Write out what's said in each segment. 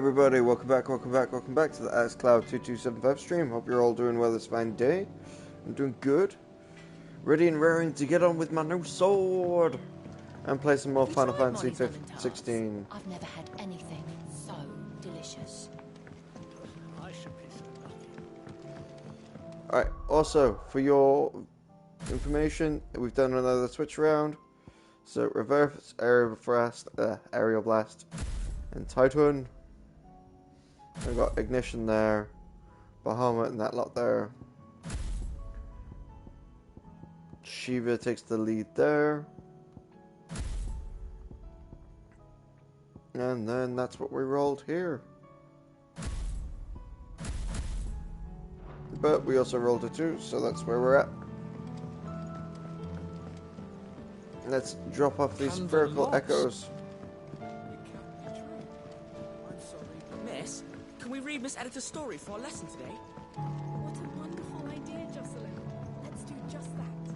everybody, welcome back to the AlexCloud2275 stream. Hope you're all doing well this fine day. I'm doing good. Ready and raring to get on with my new sword and play some more Final Fantasy XVI. I've never had anything so delicious. Alright, also, for your information, we've done another switch round. So, reverse aerial blast, and Titan. I've got Ignition there, Bahamut and that lot there. Shiva takes the lead there. And then that's what we rolled here. But we also rolled a 2, so that's where we're at. Let's drop off these spherical echoes. Miss, can we read Miss Editor's story for our lesson today? What a wonderful idea, Jocelyn. Let's do just that.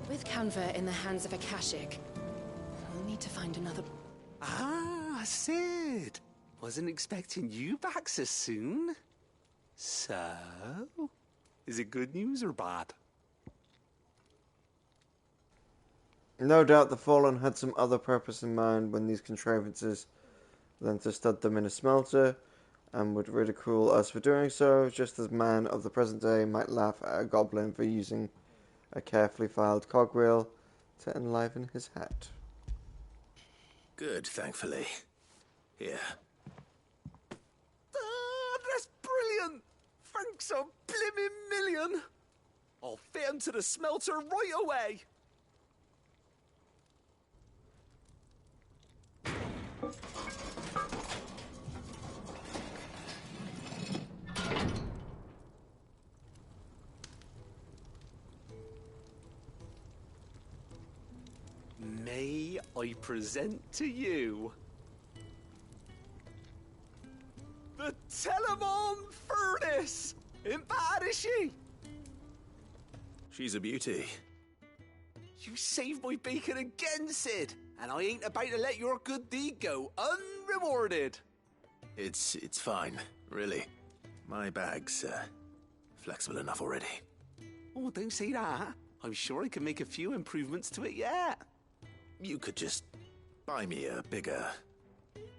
With Canva in the hands of Akashic, we'll need to find another... Ah, Sid. Wasn't expecting you back so soon. So, is it good news or bad? No doubt the Fallen had some other purpose in mind when these contrivances than to stud them in a smelter, and would ridicule us for doing so, just as man of the present day might laugh at a goblin for using a carefully filed cogwheel to enliven his hat. Good, thankfully. Here. Ah, that's brilliant! Thanks a blimmin' million! I'll fit 'em to the smelter right away! May I present to you the Telemon Furnace? Ain't bad, is she? She's a beauty. You saved my bacon again, Sid, and I ain't about to let your good deed go unrewarded. It's fine, really. My bag's flexible enough already. Oh, don't say that. I'm sure I can make a few improvements to it yet. You could just buy me a bigger...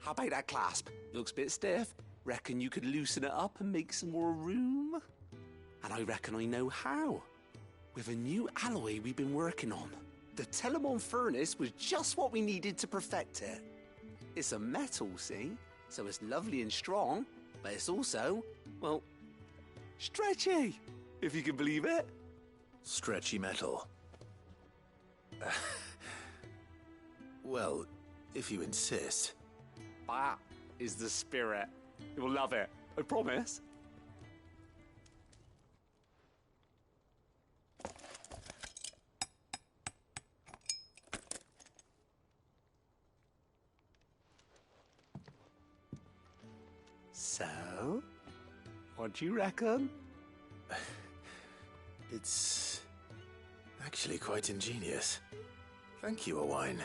How about that clasp? Looks a bit stiff. Reckon you could loosen it up and make some more room? And I reckon I know how. With a new alloy we've been working on. The Telemon Furnace was just what we needed to perfect it. It's a metal, see? So it's lovely and strong, but it's also, well, stretchy, if you can believe it. Stretchy metal. Well, if you insist. That is the spirit. You'll love it, I promise. So, what do you reckon? It's actually quite ingenious. Thank you, Owain.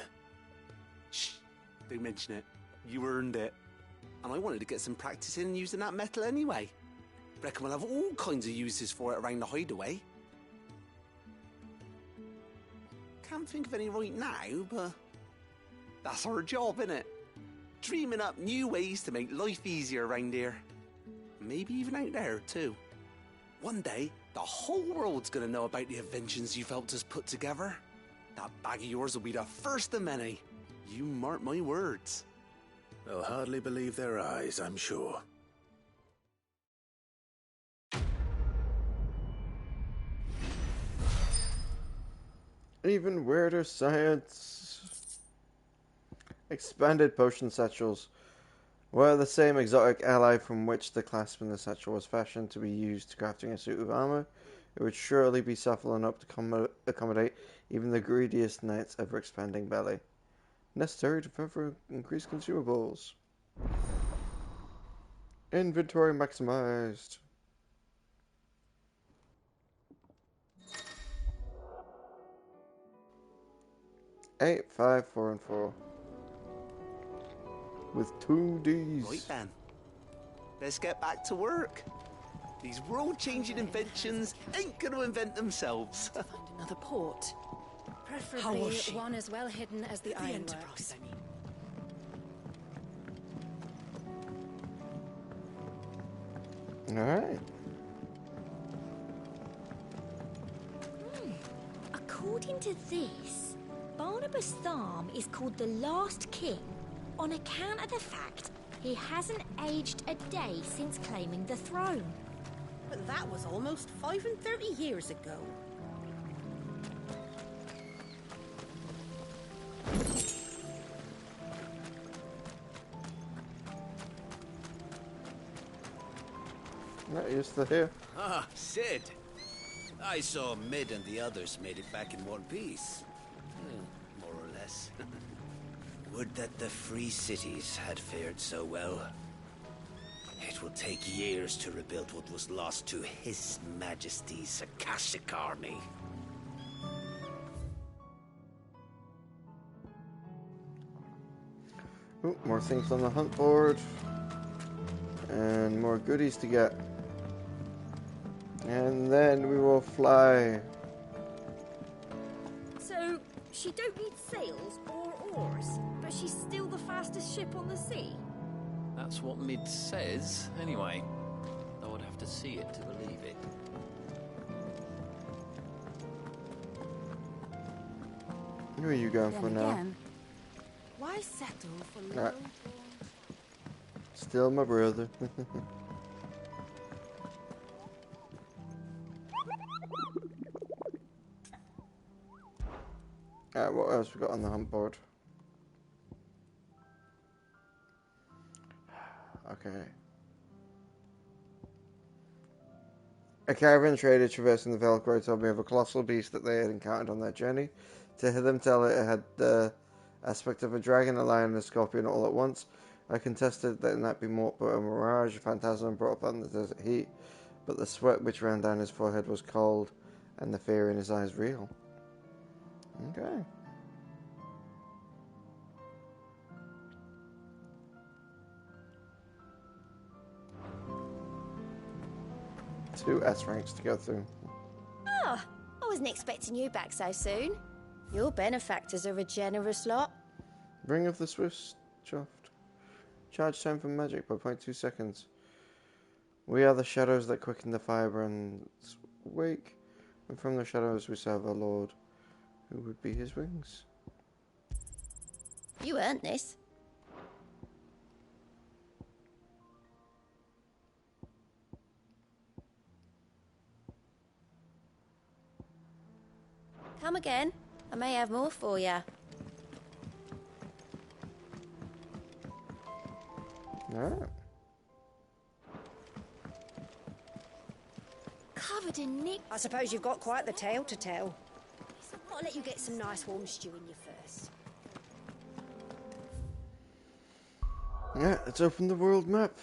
Shh, don't mention it. You earned it. And I wanted to get some practice in using that metal anyway. Reckon we'll have all kinds of uses for it around the hideaway. Can't think of any right now, but that's our job, innit? Dreaming up new ways to make life easier around here. Maybe even out there, too. One day, the whole world's gonna know about the inventions you've helped us put together. That bag of yours will be the first of many. You mark my words. They'll hardly believe their eyes, I'm sure. Even weirder science. Expanded potion satchels were the same exotic ally from which the clasp in the satchel was fashioned to be used crafting a suit of armor. It would surely be supple enough to accommodate even the greediest knight's ever-expanding belly. Necessary to further increase consumables. Inventory maximized. 8, 5, 4, and 4. with 2 Ds. Right then. Let's get back to work. These world-changing inventions ain't gonna invent themselves. Find another port. How Preferably was she? one as well hidden as the The ironworks. Enterprise, I mean. Alright. According to this, Barnabas Tharm is called the last king on account of the fact he hasn't aged a day since claiming the throne. But that was almost 35 years ago. Right, you're still here. Ah, Sid. I saw Mid and the others made it back in one piece. More or less. Would that the free cities had fared so well. It will take years to rebuild what was lost to His Majesty's Akashic army. Ooh, more things on the hunt board. And more goodies to get. And then we will fly. So, she don't need sails or oars, but she's still the fastest ship on the sea? That's what Mid says, anyway. Though I'd have to see it to believe it. Who are you going for now? Again, why settle for low? Alright. Still my brother. Alright, what else we got on the hunt board? Okay. A caravan trader traversing the Velcro told me of a colossal beast that they had encountered on their journey. To hear them tell it, it had the aspect of a dragon, a lion, and a scorpion all at once. I contested that it might be more but a mirage, a phantasm brought upon the desert heat, but the sweat which ran down his forehead was cold, and the fear in his eyes real. Okay. Two S ranks to go through. Ah, I wasn't expecting you back so soon. Your benefactors are a generous lot. Ring of the Swift Shaft. Charge time for magic by 0.2 seconds. We are the shadows that quicken the firebrand's wake, and from the shadows we serve our Lord, who would be his wings. You earned this. Come again. I may have more for you. Alright. Covered in nick. I suppose you've got quite the tale to tell. So I'll let you get some nice warm stew in you first. Yeah, let's open the world map.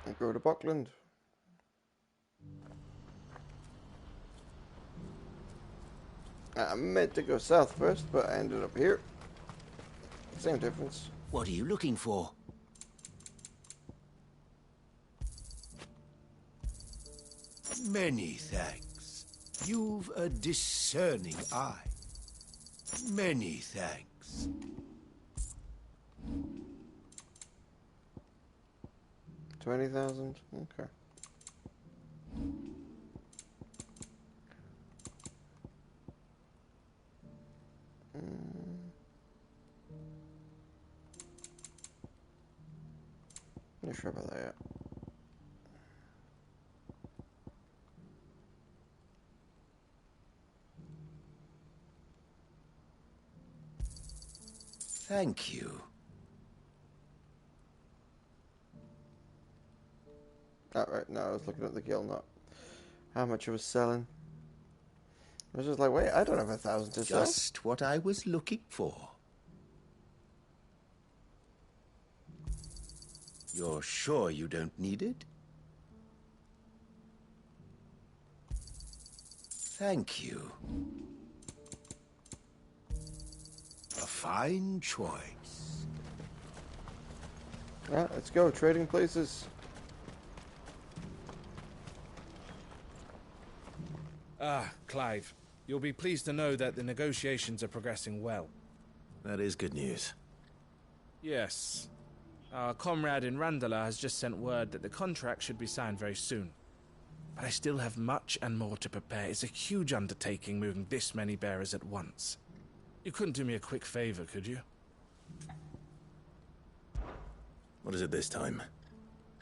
And go to Buckland. I meant to go south first, but I ended up here. Same difference. What are you looking for? Many thanks. You've a discerning eye. Many thanks. 20,000? Okay. Not sure about that yet. Thank you. Oh, right, no, I was looking at the guild, not how much it was selling. I was just like, wait, I don't have 1,000 to sell. Just what I was looking for. You're sure you don't need it? Thank you. fine choice. Right, let's go. Trading places. Ah, Clive. You'll be pleased to know that the negotiations are progressing well. That is good news. Yes. Our comrade in Randala has just sent word that the contract should be signed very soon. But I still have much and more to prepare. It's a huge undertaking moving this many bearers at once. You couldn't do me a quick favor, could you? What is it this time?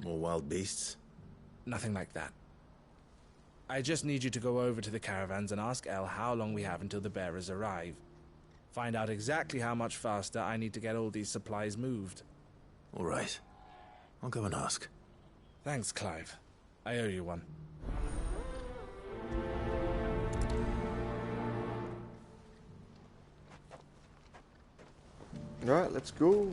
More wild beasts? Nothing like that. I just need you to go over to the caravans and ask El how long we have until the bearers arrive. Find out exactly how much faster I need to get all these supplies moved. All right. I'll go and ask. Thanks, Clive. I owe you one. Right, let's go.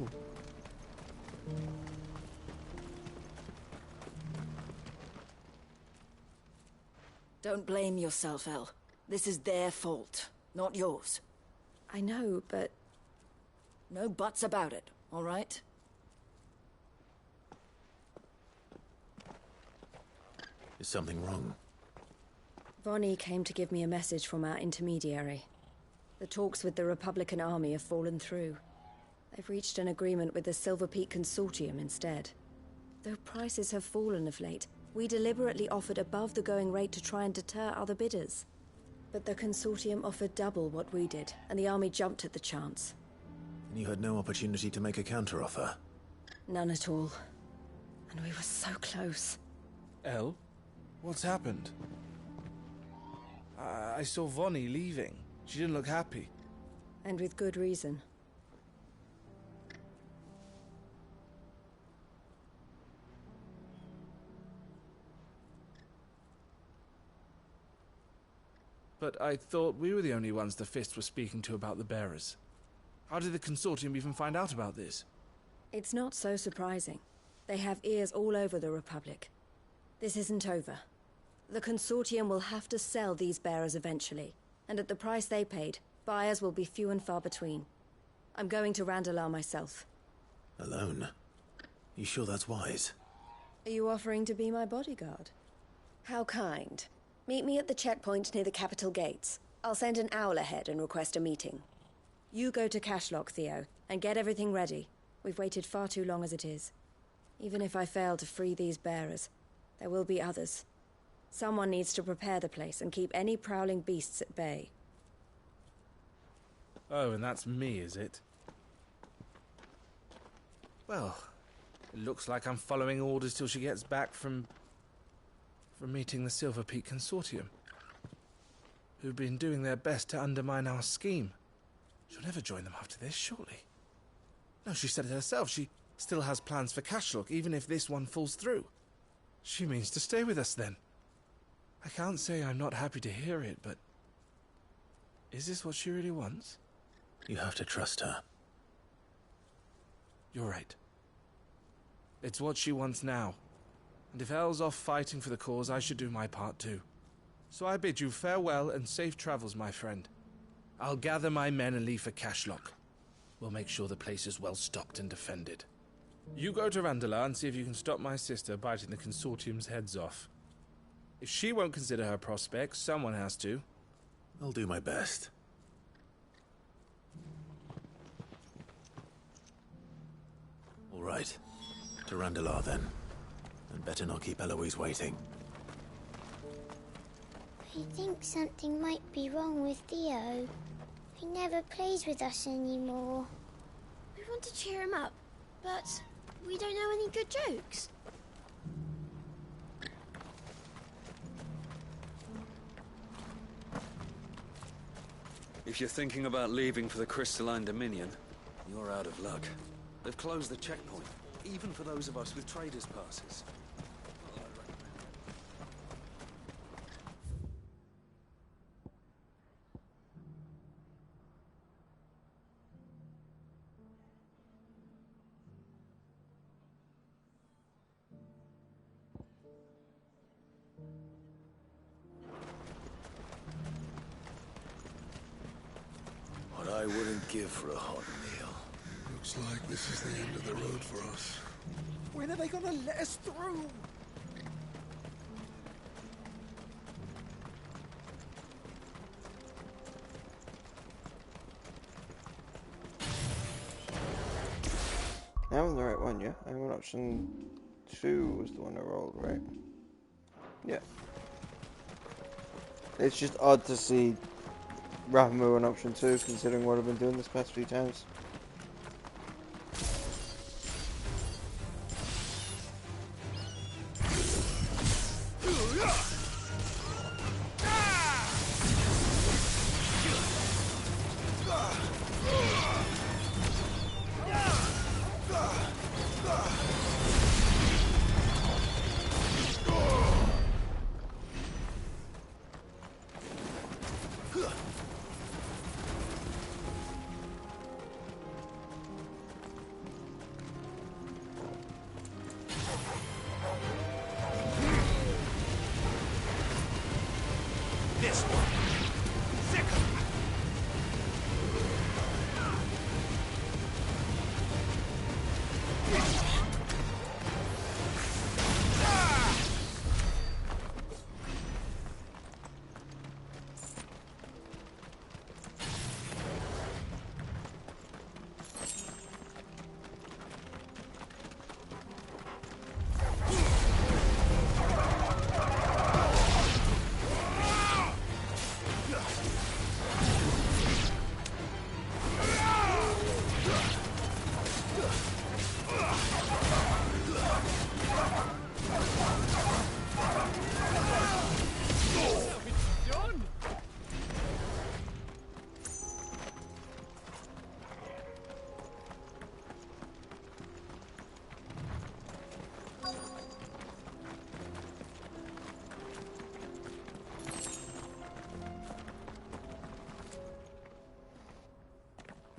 Don't blame yourself, El. This is their fault, not yours. I know, but... No buts about it, all right? Is something wrong? Vonnie came to give me a message from our intermediary. The talks with the Republican Army have fallen through. They've reached an agreement with the Silver Peak Consortium instead. Though prices have fallen of late, we deliberately offered above the going rate to try and deter other bidders. But the Consortium offered double what we did, and the Army jumped at the chance. And you had no opportunity to make a counteroffer? None at all. And we were so close. El? What's happened? I saw Vonnie leaving. She didn't look happy. And with good reason. But I thought we were the only ones the Fist were speaking to about the bearers. How did the Consortium even find out about this? It's not so surprising. They have ears all over the Republic. This isn't over. The Consortium will have to sell these bearers eventually, and at the price they paid, buyers will be few and far between. I'm going to Randalar myself. Alone? You sure that's wise? Are you offering to be my bodyguard? How kind. Meet me at the checkpoint near the capital gates. I'll send an owl ahead and request a meeting. You go to Cashlock, Theo, and get everything ready. We've waited far too long as it is. Even if I fail to free these bearers, there will be others. Someone needs to prepare the place and keep any prowling beasts at bay. Oh, and that's me, is it? Well, it looks like I'm following orders till she gets back from meeting the Silver Peak Consortium, who've been doing their best to undermine our scheme. She'll never join them after this, surely. No, she said it herself. She still has plans for Cashlock, even if this one falls through. She means to stay with us, then. I can't say I'm not happy to hear it, but... is this what she really wants? You have to trust her. You're right. It's what she wants now. And if Elle's off fighting for the cause, I should do my part too. So I bid you farewell and safe travels, my friend. I'll gather my men and leave for Cashlock. We'll make sure the place is well stocked and defended. You go to Randalar and see if you can stop my sister biting the Consortium's heads off. If she won't consider her prospects, someone has to. I'll do my best. All right. To Randalar, then. And better not keep Eloise waiting. I think something might be wrong with Theo. He never plays with us anymore. We want to cheer him up, but we don't know any good jokes. If you're thinking about leaving for the Crystalline Dominion, you're out of luck. They've closed the checkpoint, even for those of us with traders' passes. I wouldn't give for a hot meal. Looks like this is the end of the road for us. When are they gonna let us through? I'm on the right one, yeah? I'm on option 2 was the one I rolled, right? Yeah. It's just odd to see Rahamu on option 2, considering what I've been doing this past few times. This one. Sick of it.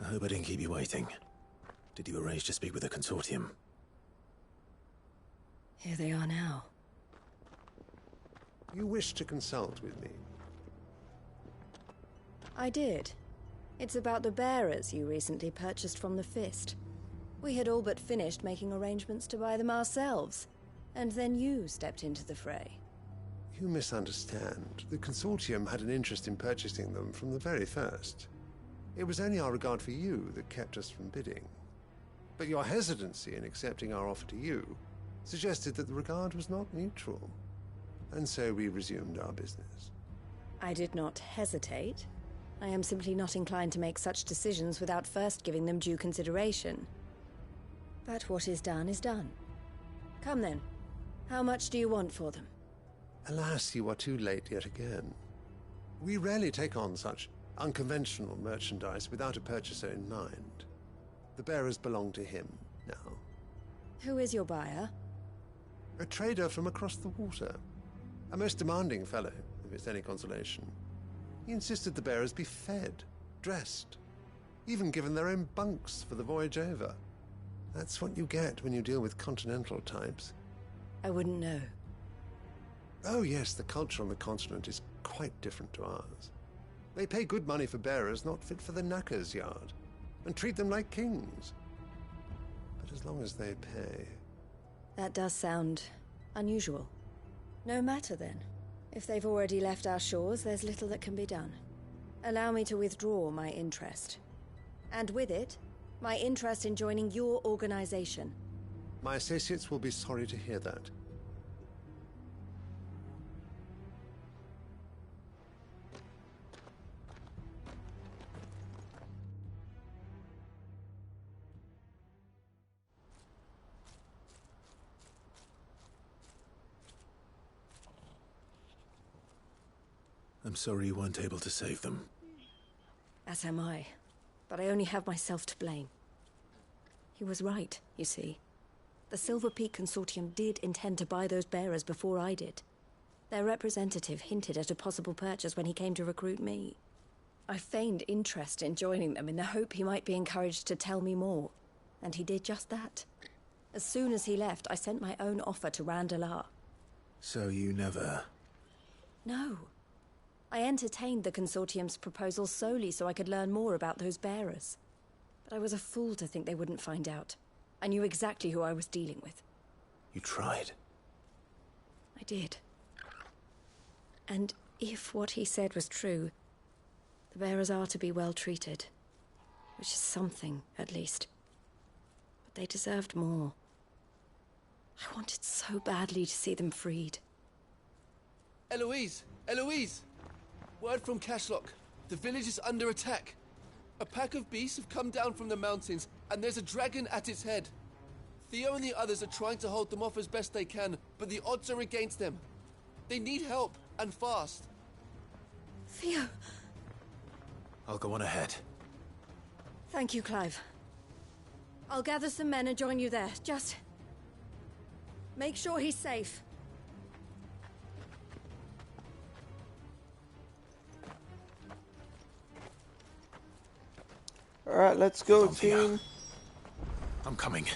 I hope I didn't keep you waiting. Did you arrange to speak with the consortium? Here they are now. You wish to consult with me? I did. It's about the bearers you recently purchased from the Fist. We had all but finished making arrangements to buy them ourselves, and then you stepped into the fray. You misunderstand. The consortium had an interest in purchasing them from the very first. It was only our regard for you that kept us from bidding. But your hesitancy in accepting our offer to you suggested that the regard was not mutual. And so we resumed our business. I did not hesitate. I am simply not inclined to make such decisions without first giving them due consideration. But what is done is done. Come then. How much do you want for them? Alas, you are too late yet again. We rarely take on such unconventional merchandise without a purchaser in mind. The bearers belong to him now. Who is your buyer? A trader from across the water. A most demanding fellow, if it's any consolation. He insisted the bearers be fed, dressed, even given their own bunks for the voyage over. That's what you get when you deal with continental types. I wouldn't know. Oh yes, the culture on the continent is quite different to ours. They pay good money for bearers not fit for the knacker's yard, and treat them like kings. But as long as they pay... That does sound unusual. No matter then. If they've already left our shores, there's little that can be done. Allow me to withdraw my interest. And with it, my interest in joining your organization. My associates will be sorry to hear that. I'm sorry you weren't able to save them. As am I. But I only have myself to blame. He was right, you see. The Silver Peak Consortium did intend to buy those bearers before I did. Their representative hinted at a possible purchase when he came to recruit me. I feigned interest in joining them in the hope he might be encouraged to tell me more. And he did just that. As soon as he left, I sent my own offer to Randalar. So you never... No. I entertained the Consortium's proposal solely so I could learn more about those bearers. But I was a fool to think they wouldn't find out. I knew exactly who I was dealing with. You tried. I did. And if what he said was true, the bearers are to be well treated. Which is something, at least. But they deserved more. I wanted so badly to see them freed. Eloise! Eloise! Word from Cashlock. The village is under attack. A pack of beasts have come down from the mountains, and there's a dragon at its head. Theo and the others are trying to hold them off as best they can, but the odds are against them. They need help, and fast. Theo! I'll go on ahead. Thank you, Clive. I'll gather some men and join you there. Just make sure he's safe. Alright, let's go, team. I'm coming.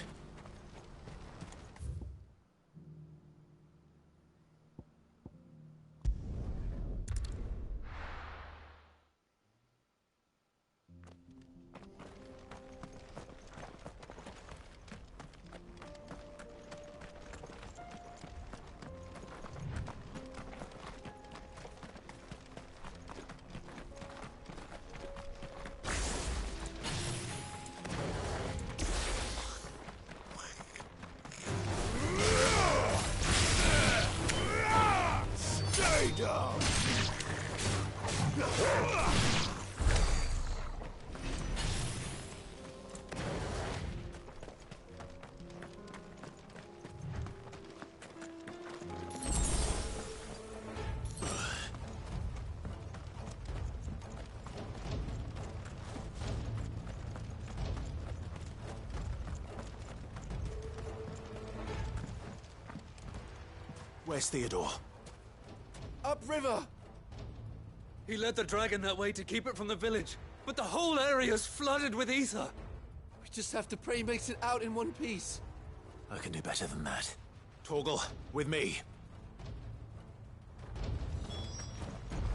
Where's Theodore? Upriver! He led the dragon that way to keep it from the village, but the whole area's flooded with ether. We just have to pray he makes it out in one piece. I can do better than that. Torgal, with me.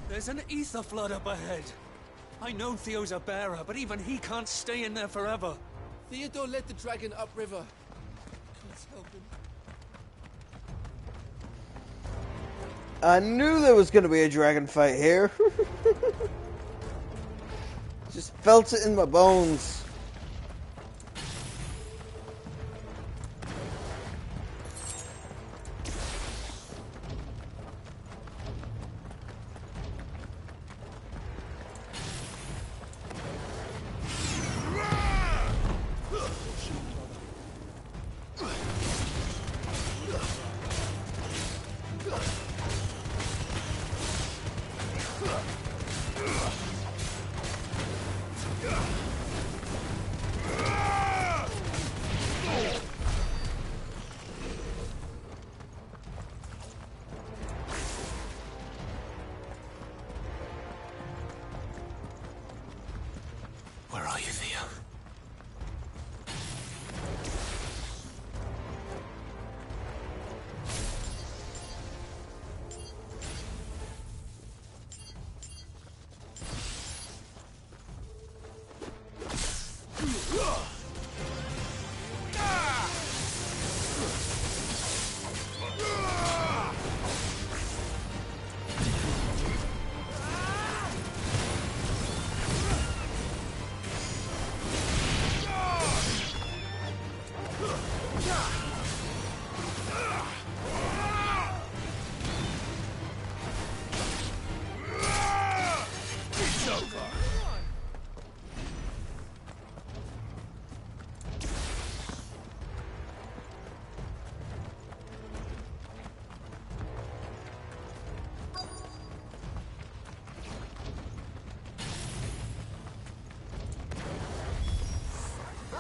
There's an ether flood up ahead. I know Theo's a bearer, but even he can't stay in there forever. Theodore led the dragon upriver. Can't help him. I knew there was going to be a dragon fight here. Just felt it in my bones. Where are you, Theo?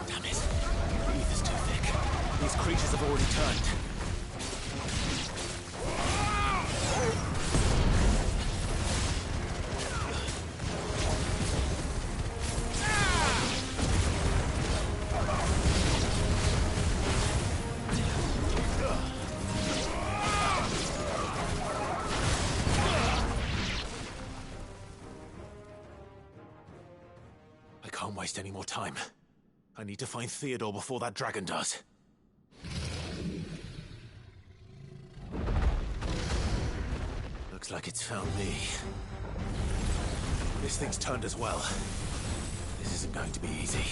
Damn it. The ether's too thick. These creatures have already turned. waste any more time. I need to find Theodore before that dragon does. Looks like it's found me. This thing's turned as well. This isn't going to be easy.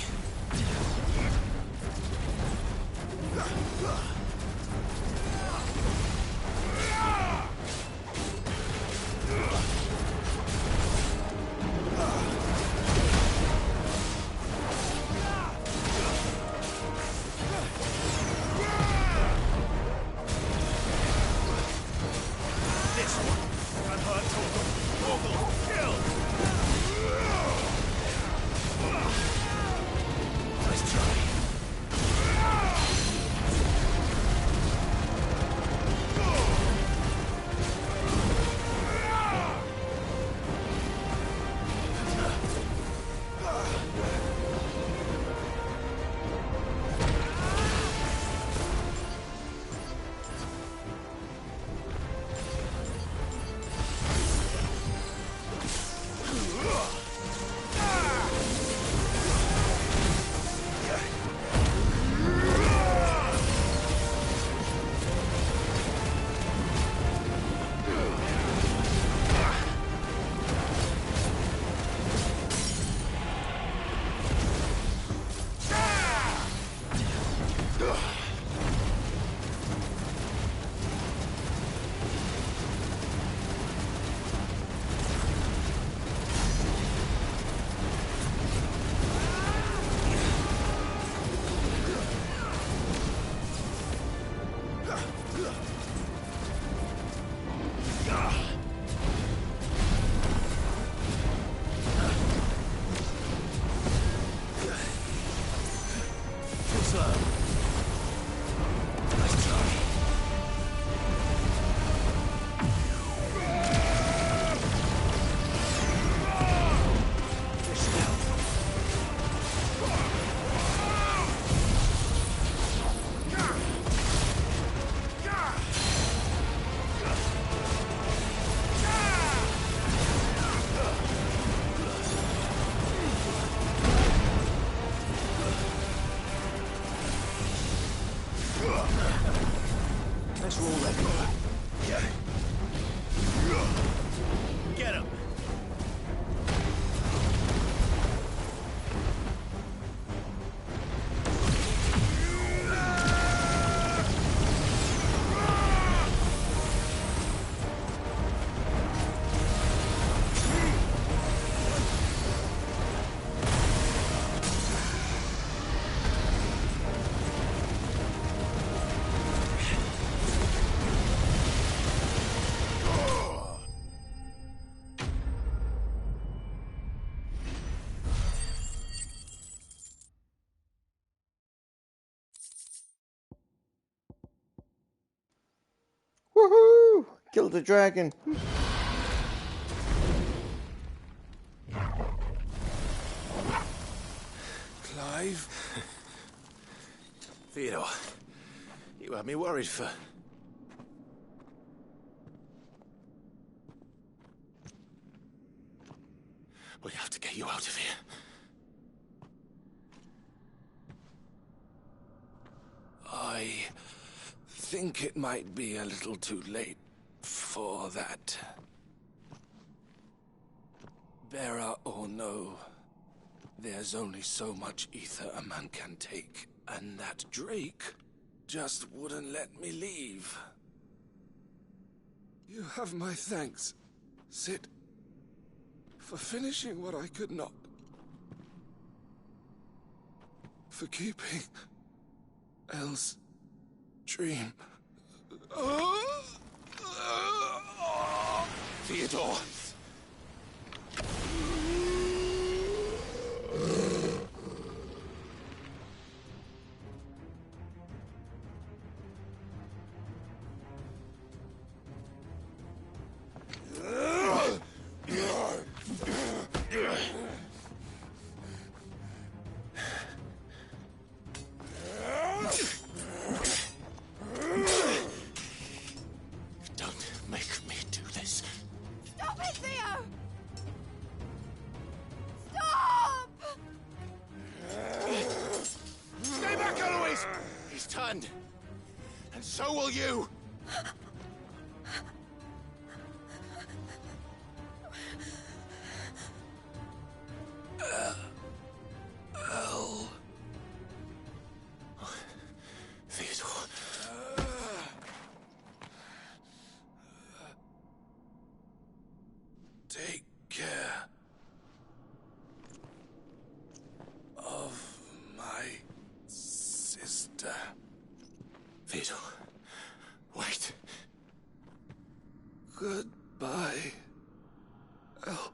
Let's roll that door. Get him! Woohoo! Killed the dragon. Clive? Theodore, you had me worried for... We have to get you out of here. I think it might be a little too late for that. Bearer or no, there's only so much ether a man can take, and that Drake just wouldn't let me leave. You have my thanks, Sid, for finishing what I could not. For keeping Elle's dream. Theodore! Don't make me do this. Stop it, understand. And so will you! Al. Theodore. Take care of my sister. Theodore. Wait. Goodbye, Al.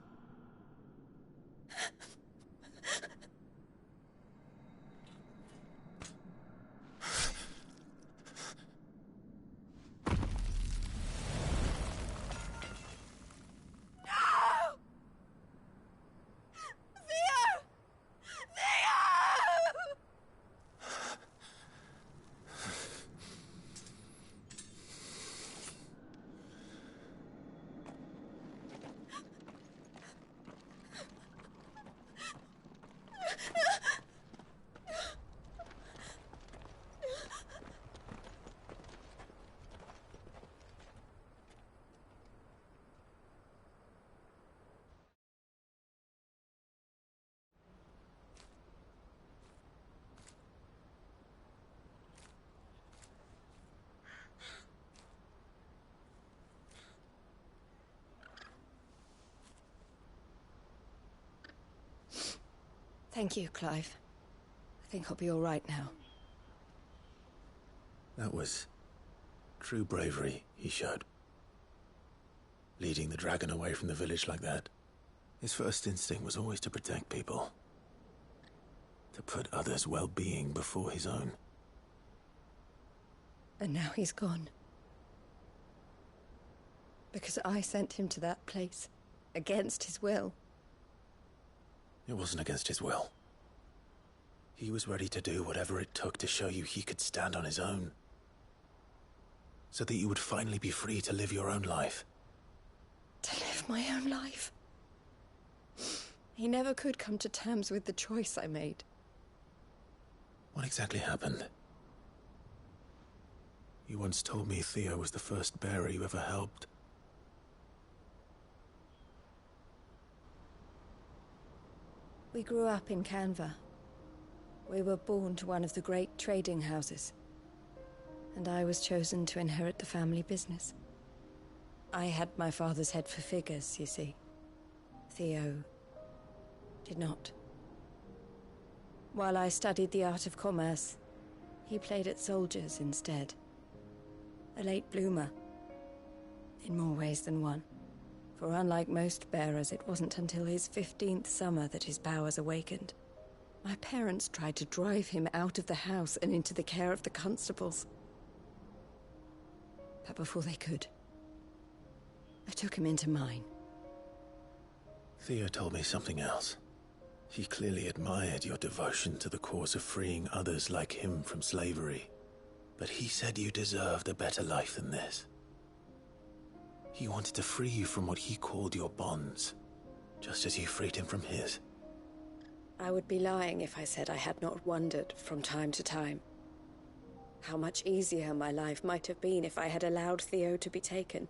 Thank you, Clive. I think I'll be all right now. That was true bravery he showed. Leading the dragon away from the village like that. His first instinct was always to protect people. To put others' well-being before his own. And now he's gone. Because I sent him to that place, against his will. It wasn't against his will. He was ready to do whatever it took to show you he could stand on his own. So that you would finally be free to live your own life. To live my own life? He never could come to terms with the choice I made. What exactly happened? You once told me Theo was the first bearer you ever helped. We grew up in Canva. We were born to one of the great trading houses. And I was chosen to inherit the family business. I had my father's head for figures, you see. Theo did not. While I studied the art of commerce, he played at soldiers instead. A late bloomer, in more ways than one. For unlike most bearers, it wasn't until his 15th summer that his powers awakened. My parents tried to drive him out of the house and into the care of the constables. But before they could, I took him into mine. Theo told me something else. He clearly admired your devotion to the cause of freeing others like him from slavery. But he said you deserved a better life than this. He wanted to free you from what he called your bonds, just as you freed him from his. I would be lying if I said I had not wondered from time to time how much easier my life might have been if I had allowed Theo to be taken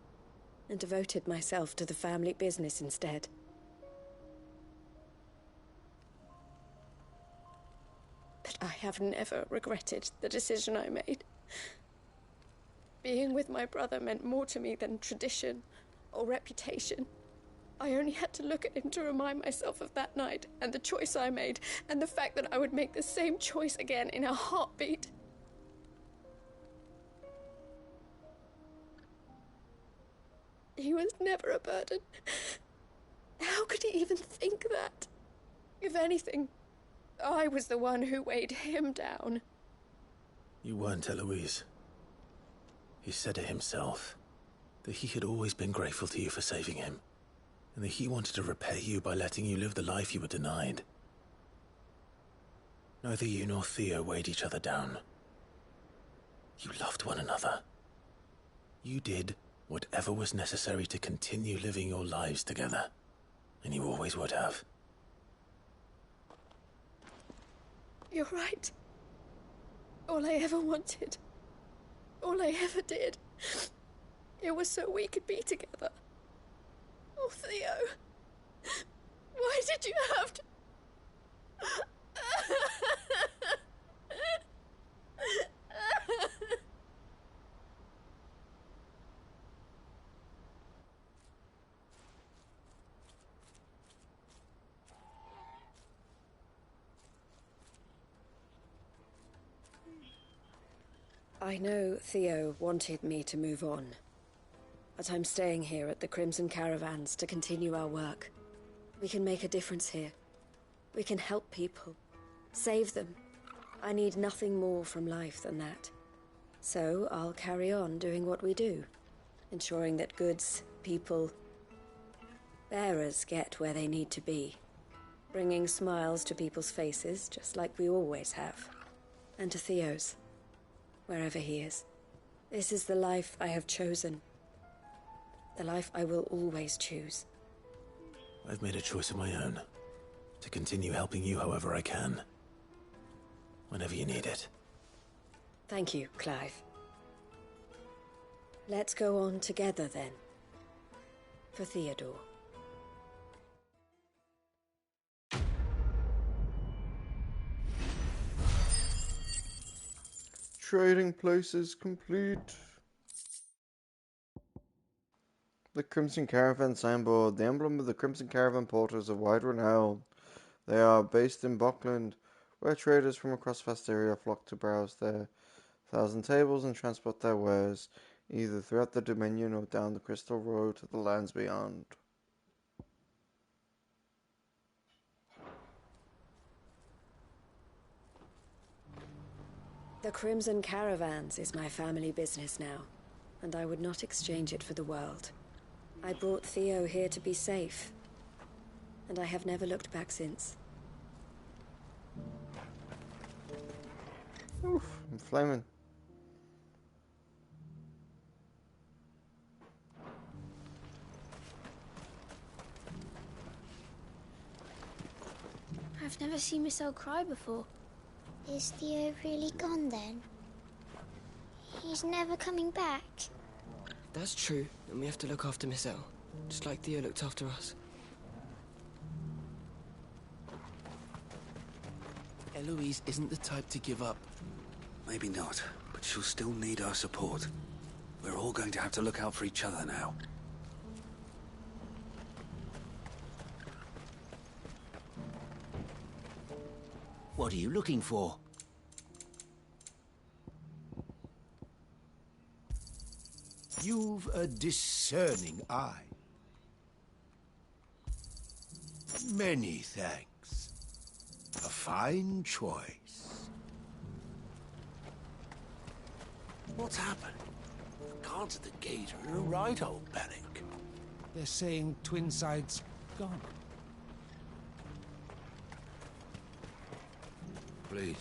and devoted myself to the family business instead. But I have never regretted the decision I made. Being with my brother meant more to me than tradition or reputation. I only had to look at him to remind myself of that night and the choice I made and the fact that I would make the same choice again in a heartbeat. He was never a burden. How could he even think that? If anything, I was the one who weighed him down. You weren't, Eloise. He said it himself, that he had always been grateful to you for saving him, and that he wanted to repay you by letting you live the life you were denied. Neither you nor Theo weighed each other down. You loved one another. You did whatever was necessary to continue living your lives together, and you always would have. You're right. All I ever wanted all I ever did. It was so we could be together. Oh, Theo. Why did you have to... I know Theo wanted me to move on, but I'm staying here at the Crimson Caravans to continue our work. We can make a difference here. We can help people, save them. I need nothing more from life than that. So I'll carry on doing what we do, ensuring that goods, people, bearers get where they need to be, bringing smiles to people's faces just like we always have, and to Theo's. Wherever he is. This is the life I have chosen. The life I will always choose. I've made a choice of my own. To continue helping you however I can. Whenever you need it. Thank you, Clive. Let's go on together then. For Theodore. Trading places complete. The Crimson Caravan signboard. The emblem of the Crimson Caravan porters of wide renown. They are based in Bockland, where traders from across Valisthea flock to browse their 1,000 tables and transport their wares, either throughout the Dominion or down the Crystal Road to the lands beyond. The Crimson Caravans is my family business now, and I would not exchange it for the world. I brought Theo here to be safe, and I have never looked back since. Oof, I'm flaming. I've never seen Miss L cry before. Is Theo really gone then? He's never coming back. That's true, and we have to look after Miss L, just like Theo looked after us. Eloise isn't the type to give up. Maybe not, but she'll still need our support. We're all going to have to look out for each other now. What are you looking for? You've a discerning eye. Many thanks. A fine choice. What's happened? The guards at the gate are in a right old panic. They're saying Twinside's gone. Please,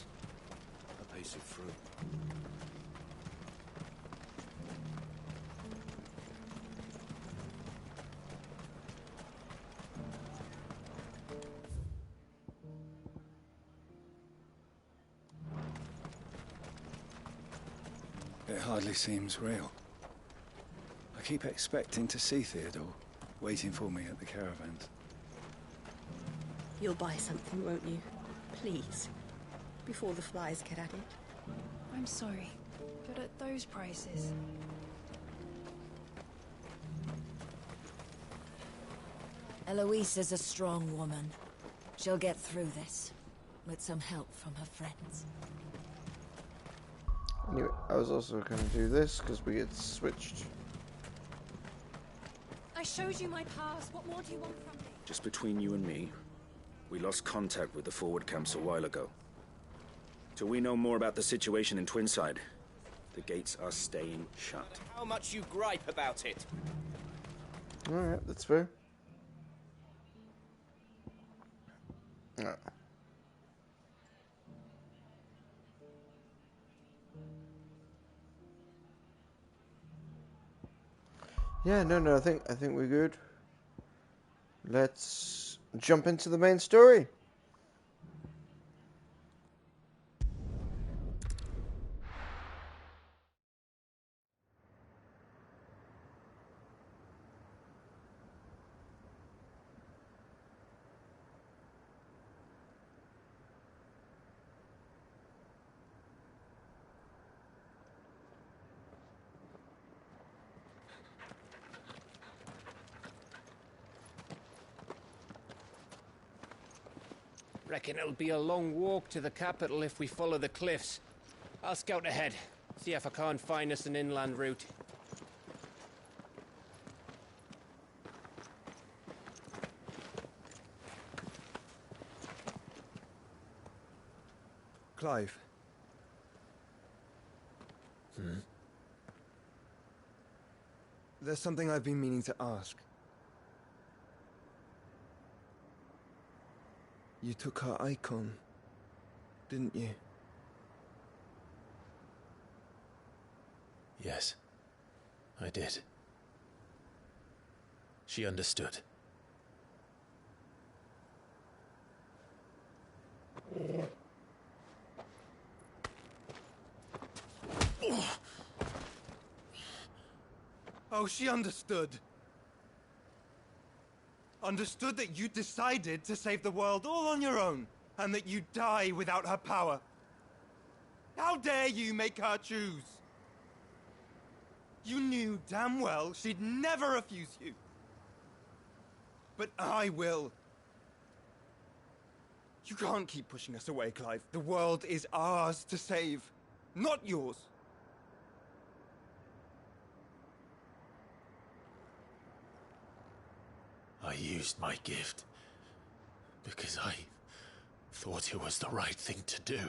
a piece of fruit. It hardly seems real. I keep expecting to see Theodore, waiting for me at the caravans. You'll buy something, won't you? Please. Before the flies get at it. I'm sorry, but at those prices... Eloise is a strong woman. She'll get through this, with some help from her friends. Anyway, I was also going to do this because we get switched. I showed you my pass. What more do you want from me? Just between you and me, we lost contact with the forward camps a while ago. Till we know more about the situation in Twinside, the gates are staying shut. How much you gripe about it? Alright, that's fair. Alright. Yeah, no, I think we're good. Let's jump into the main story. Reckon it'll be a long walk to the capital if we follow the cliffs. I'll scout ahead, see if I can't find us an inland route. Clive. There's something I've been meaning to ask. You took her icon, didn't you? Yes, I did. She understood. Oh, she understood. Understood that you decided to save the world all on your own, and that you'd die without her power. How dare you make her choose? You knew damn well she'd never refuse you. But I will. You can't keep pushing us away, Clive. The world is ours to save, not yours. I used my gift because I thought it was the right thing to do.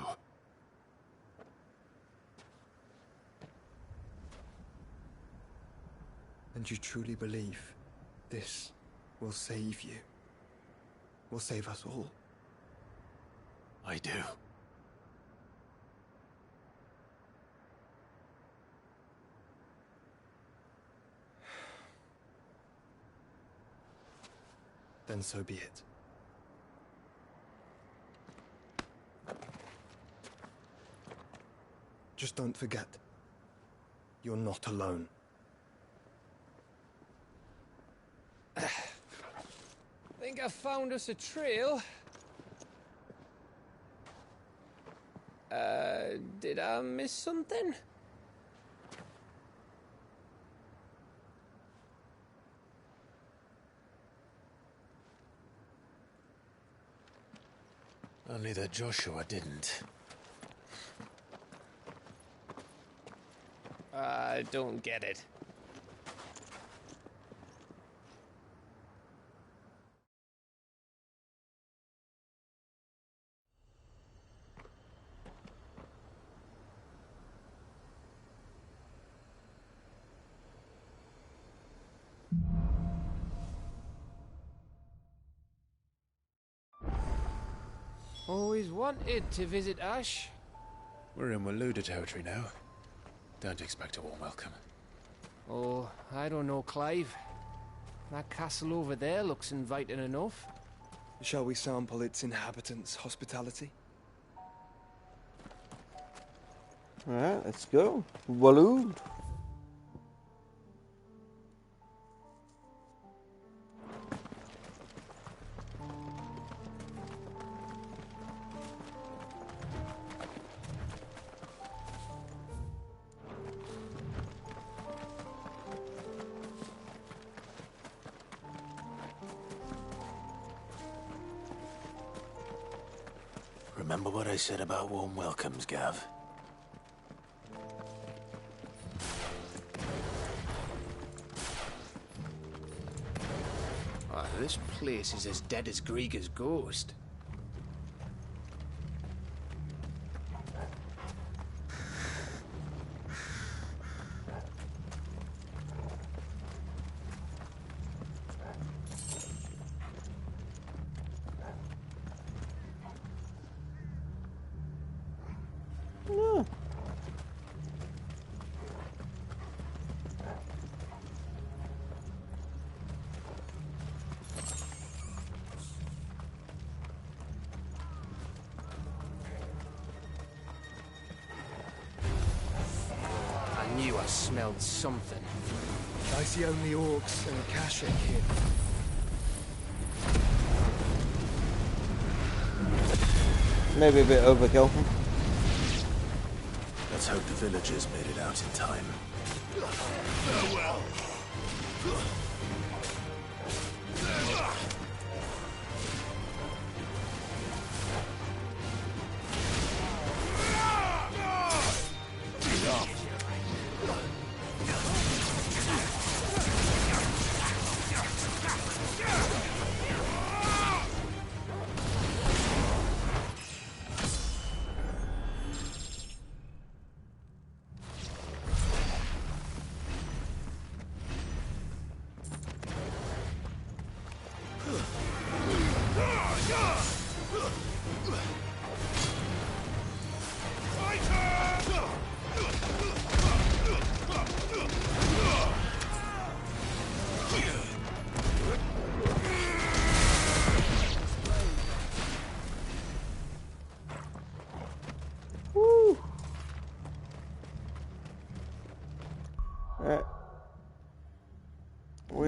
And you truly believe this will save you? Will save us all? I do. Then so be it. Just don't forget, you're not alone. Think I found us a trail. Did I miss something? Only that Joshua didn't. I don't get it. Always wanted to visit Ash. We're in Waluda territory now. Don't expect a warm welcome. Oh, I don't know, Clive. That castle over there looks inviting enough. Shall we sample its inhabitants' hospitality? Alright, let's go. Waloo. Remember what I said about warm welcomes, Gav? Oh, this place is as dead as Greagor's ghost. I knew I smelled something. I see only orcs and a Kashik here. Maybe a bit overkill. Let's hope the villagers made it out in time. Farewell.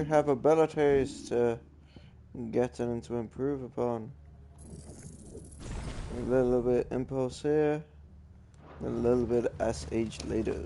we have abilities to get and to improve upon. A little bit impulse here, a little bit SH later.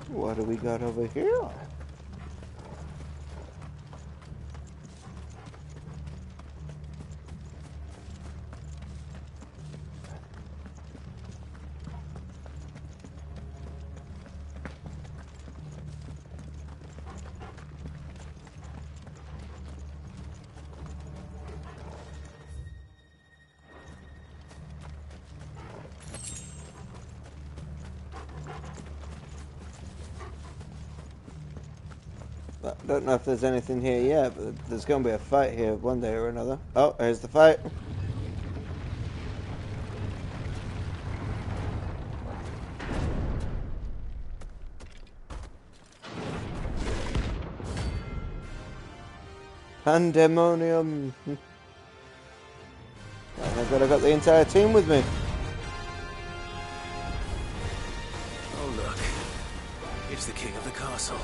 What do we got over here? I don't know if there's anything here yet, but there's going to be a fight here one day or another. Oh, here's the fight. Pandemonium. I've got the entire team with me. Oh, look. It's the king of the castle.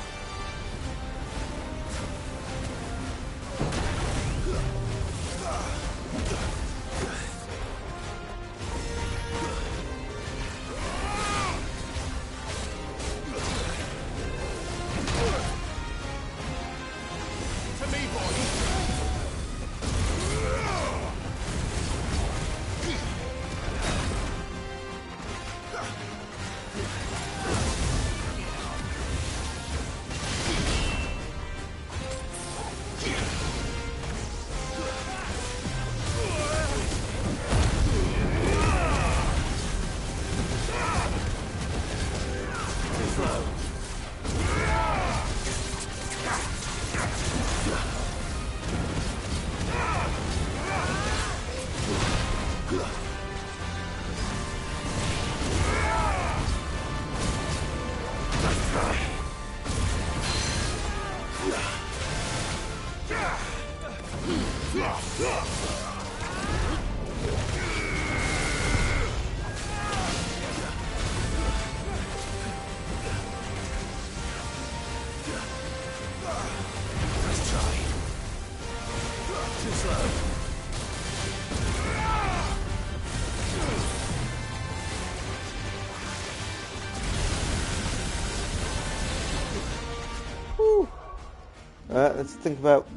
Alright, let's think about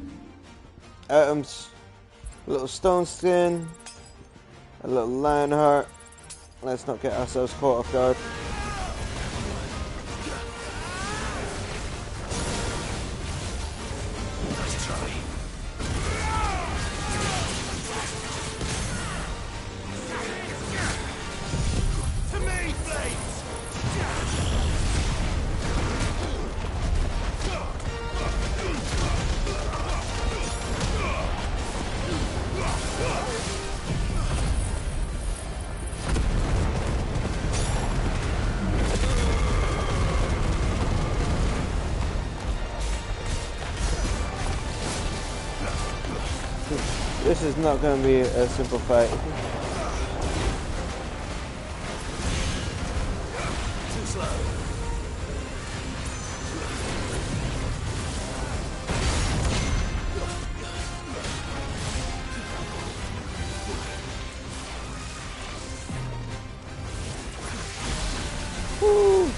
items. A little stone skin, a little lion heart. Let's not get ourselves caught off guard. This is not going to be a simple fight. Too slow. Woo!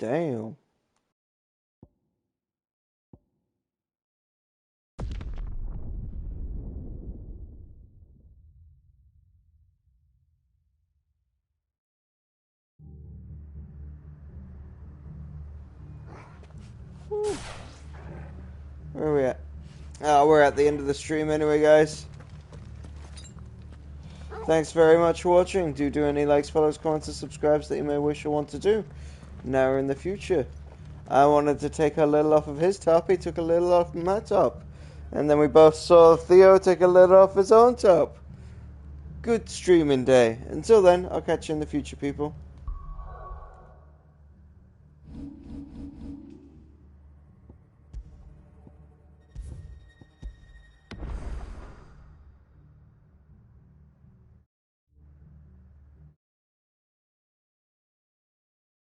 Damn. Whew. Where are we at? Oh, we're at the end of the stream anyway, guys. Thanks very much for watching. Do any likes, follows, comments, and subscribes that you may wish or want to do now or in the future. I wanted to take a little off of his top. He took a little off my top. And then we both saw Theo take a little off his own top. Good streaming day. Until then, I'll catch you in the future, people.